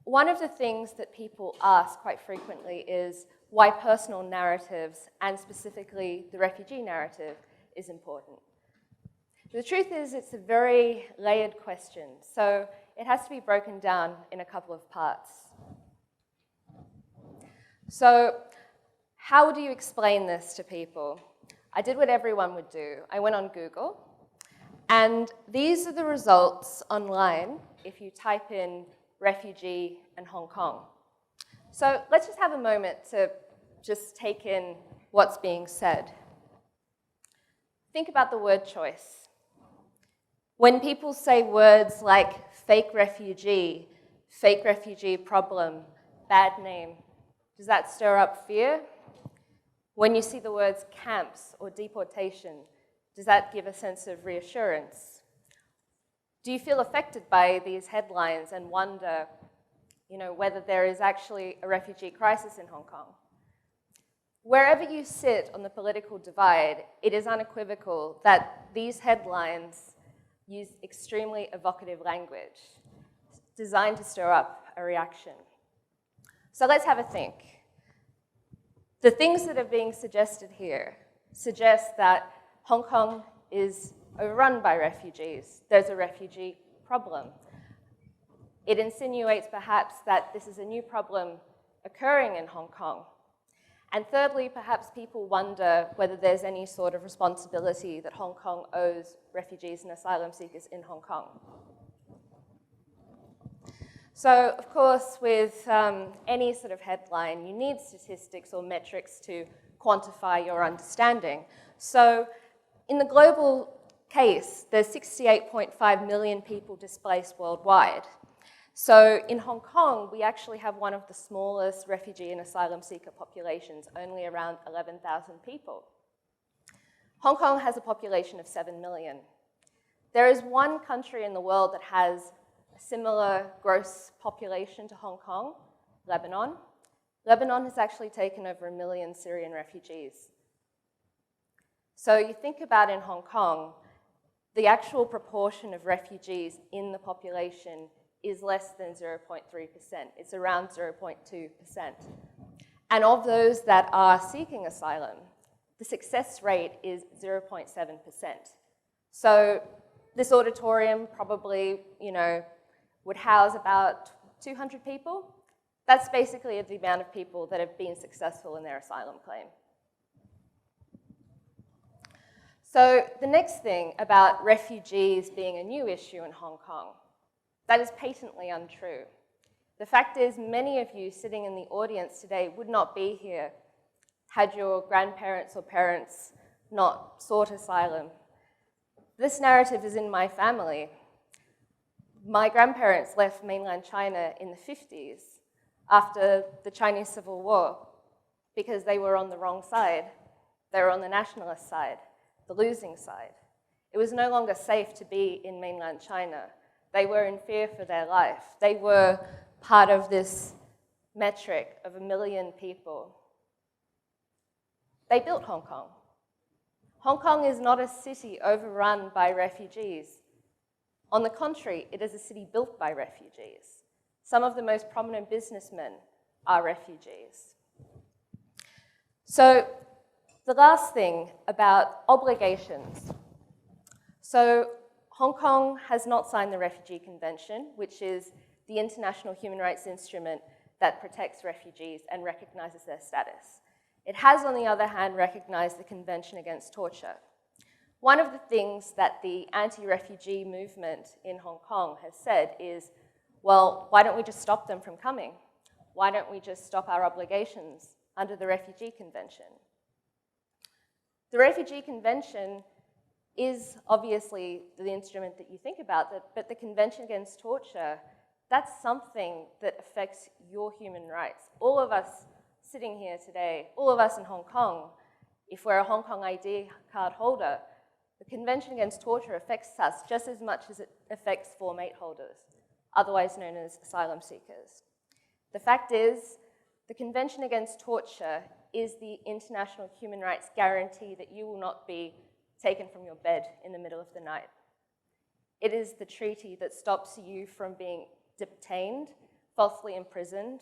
one of the things that people ask quite frequently is why personal narratives, and specifically the refugee narrative, is important. The truth is it's a very layered question, so it has to be broken down in a couple of parts. So how do you explain this to people? I did what everyone would do. I went on Google, and these are the results online if you type in refugee and Hong Kong. So let's just have a moment to just take in what's being said. Think about the word choice. When people say words like fake refugee problem, bad name, does that stir up fear? When you see the words camps or deportation, does that give a sense of reassurance? Do you feel affected by these headlines and wonder, whether there is actually a refugee crisis in Hong Kong? Wherever you sit on the political divide, it is unequivocal that these headlines use extremely evocative language designed to stir up a reaction. So let's have a think. The things that are being suggested here suggest that Hong Kong is overrun by refugees. There's a refugee problem. It insinuates perhaps that this is a new problem occurring in Hong Kong. And thirdly, perhaps people wonder whether there's any sort of responsibility that Hong Kong owes refugees and asylum seekers in Hong Kong. So, of course, with any sort of headline, you need statistics or metrics to quantify your understanding. So, in the global case, there's 68.5 million people displaced worldwide. So in Hong Kong, we actually have one of the smallest refugee and asylum seeker populations, only around 11,000 people. Hong Kong has a population of 7 million. There is one country in the world that has a similar gross population to Hong Kong, Lebanon. Lebanon has actually taken over 1 million Syrian refugees. So you think about in Hong Kong, the actual proportion of refugees in the population is less than 0.3%. It's around 0.2%. And of those that are seeking asylum, the success rate is 0.7%. So this auditorium probably, would house about 200 people. That's basically the amount of people that have been successful in their asylum claim. So the next thing about refugees being a new issue in Hong Kong, that is patently untrue. The fact is, many of you sitting in the audience today would not be here had your grandparents or parents not sought asylum. This narrative is in my family. My grandparents left mainland China in the 50s after the Chinese Civil War because they were on the wrong side. They were on the nationalist side, the losing side. It was no longer safe to be in mainland China. They were in fear for their life. They were part of this metric of 1 million people. They built Hong Kong. Hong Kong is not a city overrun by refugees. On the contrary, it is a city built by refugees. Some of the most prominent businessmen are refugees. So the last thing about obligations. So Hong Kong has not signed the Refugee Convention, which is the international human rights instrument that protects refugees and recognizes their status. It has, on the other hand, recognized the Convention Against Torture. One of the things that the anti-refugee movement in Hong Kong has said is, well, why don't we just stop them from coming? Why don't we just stop our obligations under the Refugee Convention? The Refugee Convention is obviously the instrument that you think about, but the Convention Against Torture, that's something that affects your human rights. All of us sitting here today, all of us in Hong Kong, if we're a Hong Kong ID card holder, the Convention Against Torture affects us just as much as it affects Form 8 holders, otherwise known as asylum seekers. The fact is, the Convention Against Torture is the international human rights guarantee that you will not be taken from your bed in the middle of the night. It is the treaty that stops you from being detained falsely imprisoned,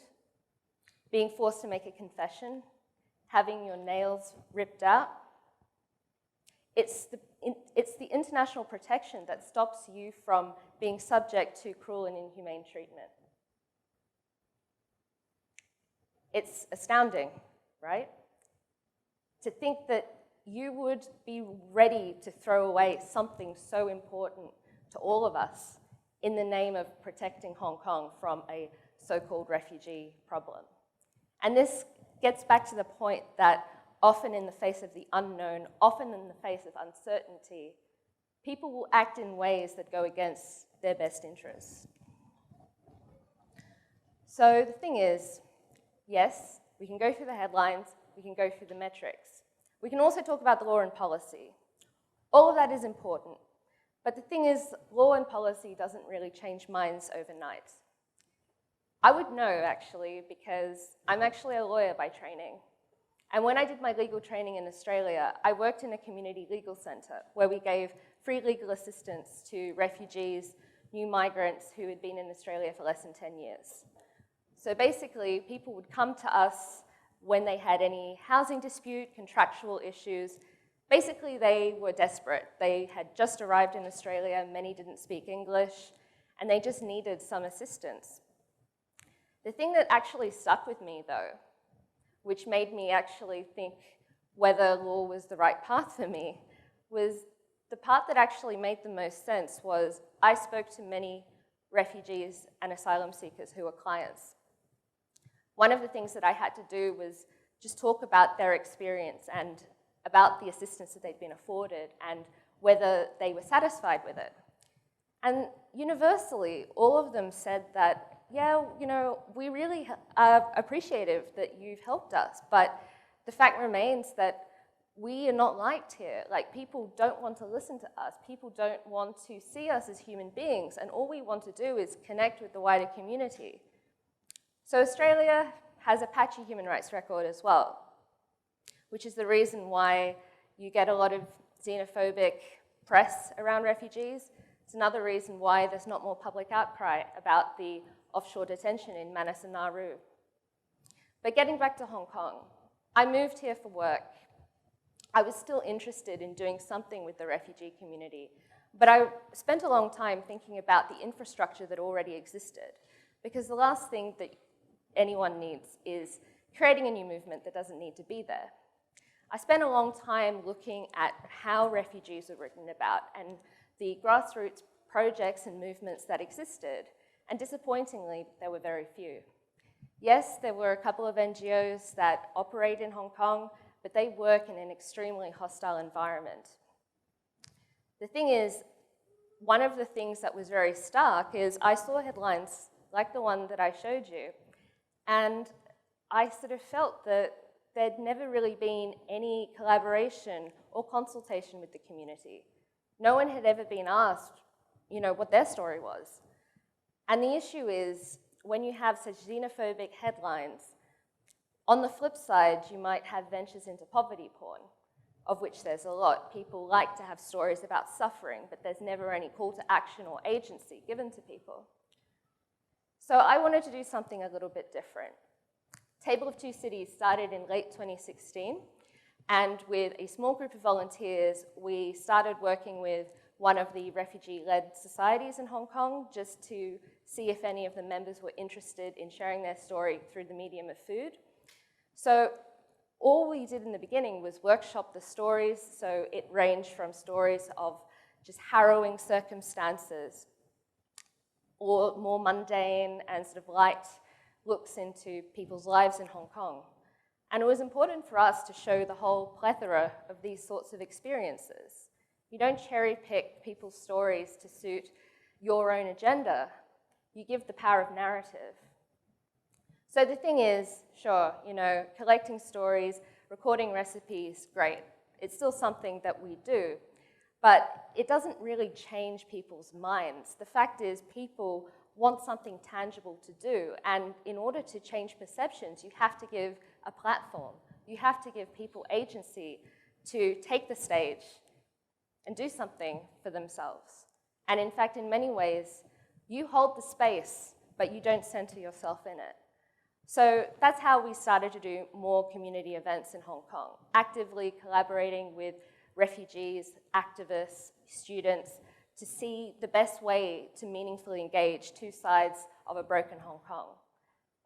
being forced to make a confession, having your nails ripped out. It's the international protection that stops you from being subject to cruel and inhumane treatment. It's astounding, right? To think that you would be ready to throw away something so important to all of us in the name of protecting Hong Kong from a so-called refugee problem. And this gets back to the point that often in the face of the unknown, often in the face of uncertainty, people will act in ways that go against their best interests. So the thing is, yes, we can go through the headlines, we can go through the metrics. We can also talk about the law and policy. All of that is important. But the thing is, law and policy doesn't really change minds overnight. I would know, actually, because I'm actually a lawyer by training. And when I did my legal training in Australia, I worked in a community legal centre where we gave free legal assistance to refugees, new migrants who had been in Australia for less than 10 years. So basically, people would come to us when they had any housing dispute, contractual issues. Basically, they were desperate. They had just arrived in Australia, many didn't speak English, and they just needed some assistance. The thing that actually stuck with me, though, which made me actually think whether law was the right path for me, was the part that actually made the most sense was I spoke to many refugees and asylum seekers who were clients. One of the things that I had to do was just talk about their experience and about the assistance that they'd been afforded and whether they were satisfied with it. And universally, all of them said that, yeah, you know, we really are appreciative that you've helped us, but the fact remains that we are not liked here. Like, people don't want to listen to us. People don't want to see us as human beings, and all we want to do is connect with the wider community. So Australia has a patchy human rights record as well, which is the reason why you get a lot of xenophobic press around refugees. It's another reason why there's not more public outcry about the offshore detention in Manus and Nauru. But getting back to Hong Kong, I moved here for work. I was still interested in doing something with the refugee community, but I spent a long time thinking about the infrastructure that already existed, because the last thing that anyone needs is creating a new movement that doesn't need to be there. I spent a long time looking at how refugees were written about and the grassroots projects and movements that existed, and disappointingly, there were very few. Yes, there were a couple of NGOs that operate in Hong Kong, but they work in an extremely hostile environment. The thing is, one of the things that was very stark is I saw headlines like the one that I showed you, and I sort of felt that there'd never really been any collaboration or consultation with the community. No one had ever been asked, you know, what their story was. And the issue is, when you have such xenophobic headlines, on the flip side, you might have ventures into poverty porn, of which there's a lot. People like to have stories about suffering, but there's never any call to action or agency given to people. So I wanted to do something a little bit different. Table of Two Cities started in late 2016, and with a small group of volunteers, we started working with one of the refugee-led societies in Hong Kong just to see if any of the members were interested in sharing their story through the medium of food. So all we did in the beginning was workshop the stories, so it ranged from stories of just harrowing circumstances or more mundane and sort of light looks into people's lives in Hong Kong. And it was important for us to show the whole plethora of these sorts of experiences. You don't cherry pick people's stories to suit your own agenda. You give the power of narrative. So the thing is, sure, you know, collecting stories, recording recipes, great. It's still something that we do, but it doesn't really change people's minds. The fact is, people want something tangible to do, and in order to change perceptions, you have to give a platform. You have to give people agency to take the stage and do something for themselves. And in fact, in many ways, you hold the space but you don't center yourself in it. So that's how we started to do more community events in Hong Kong, actively collaborating with refugees, activists, students, to see the best way to meaningfully engage two sides of a broken Hong Kong.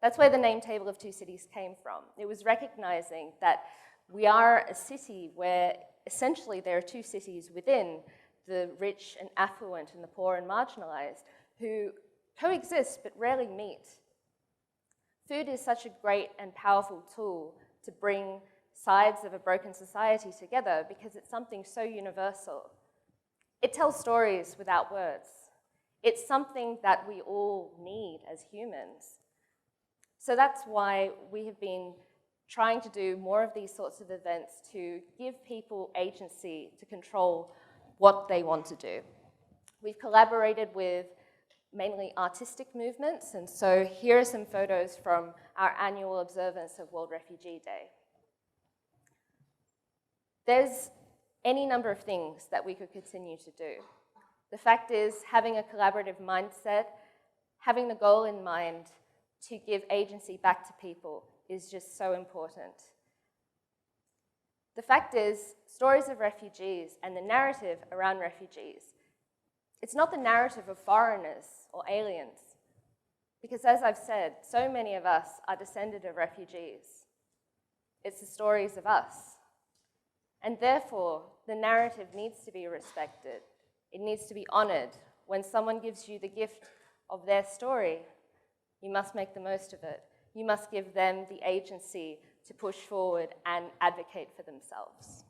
That's where the name Table of Two Cities came from. It was recognizing that we are a city where essentially there are two cities within, the rich and affluent and the poor and marginalized, who coexist but rarely meet. Food is such a great and powerful tool to bring sides of a broken society together because it's something so universal. It tells stories without words. It's something that we all need as humans. So that's why we have been trying to do more of these sorts of events to give people agency to control what they want to do. We've collaborated with mainly artistic movements, and so here are some photos from our annual observance of World Refugee Day. There's any number of things that we could continue to do. The fact is, having a collaborative mindset, having the goal in mind to give agency back to people is just so important. The fact is, stories of refugees and the narrative around refugees, it's not the narrative of foreigners or aliens, because as I've said, so many of us are descended of refugees. It's the stories of us. And therefore, the narrative needs to be respected. It needs to be honored. When someone gives you the gift of their story, you must make the most of it. You must give them the agency to push forward and advocate for themselves.